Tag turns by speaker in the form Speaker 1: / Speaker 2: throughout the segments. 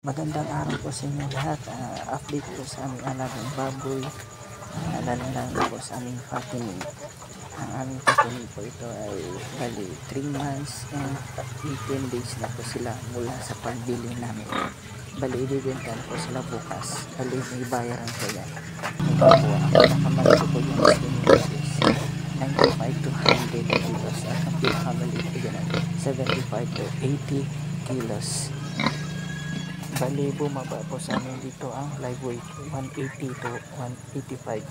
Speaker 1: Magandang araw po sa inyo lahat. Update po sa aming alagang baboy. Lalo po sa aming fattening. Ang aming fattening po ito ay bali 3 months and 18 days na po sila mula sa pagbili namin. Bali ibibenta na po sila bukas. Bali may bayaran po yan. Ito po ang pinakamaliit po yung estimate is 95 to 100 kilos at ang pinakamaliit po yan ay 75 to 80 kilos. Bali bumaba po sa amin dito ang live weight 180 to 185.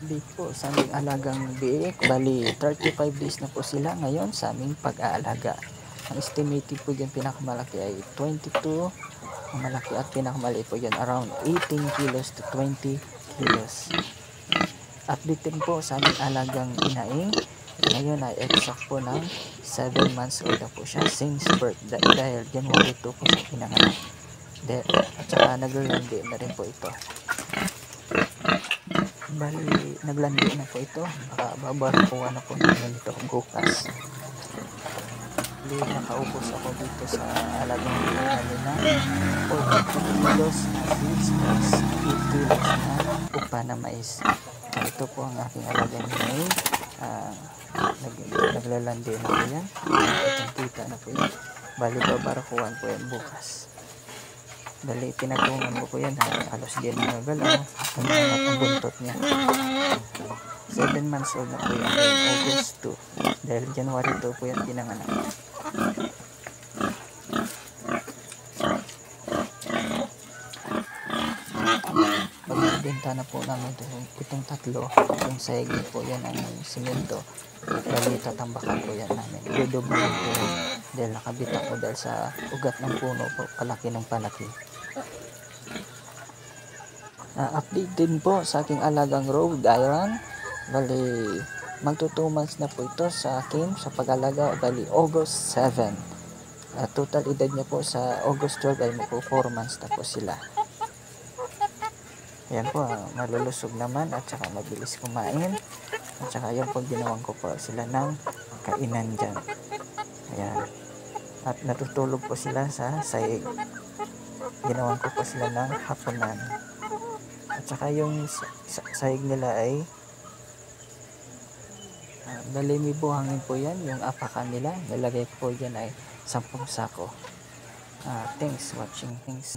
Speaker 1: Dito po sa aming alagang biik, bali 35 days na po sila ngayon sa aming pag-aalaga. Ang estimated po dyan pinakamalaki ay 22, ang malaki at pinakamaliit po dyan around 18 kilos to 20 kilos. Update din po sa aming alagang inaing. Ngayon ay exact po ng 7 months old na po siya since birth dahil January 2 po siya pinanganak. At saka naglalandi na rin po ito. Bali naglandi na po ito. Baka babarkuha na po namin ito bukas. Bali nakaupos ako dito sa alagang namin na 40 kilos na seeds plus 8 kilos na upa na mais. Ito po ang aking alagang inaing. Naglalandi na po yan. Kita na po yan. Bali babarkuhan po yan bukas. Bali pinatungan ko po yan. Halos din na galaw. Tumangat ang buntot niya. 7 months old na po yan. August 2. Dahil January 2 po yan pinanganak. Pagbenta na po namin itong tatlo. Yung saig po yan ang simento. Bali tatambakan po yan namin. Idudublan po dahil nakabita ko dahil sa ugat ng puno po. Palaki ng palaki. Update din po sa aking alagang Rhode Island. Bali magto 2 months na po ito sa akin sa pag-alaga. Bali August 7. Total edad niya po sa August 12 ay po 4 months na po sila. Ayan po, malulusog naman at saka mabilis kumain. At saka yan po ginawan ko po sila ng kainan dyan. Ayan. At natutulog po sila sa saig. Ginawan ko po sila ng hapunan. At saka yung saig nila ay bali may buhangin po yan. Yung apakan nila, nilagay ko po dyan ay 10 sako. Thanks watching. Thanks.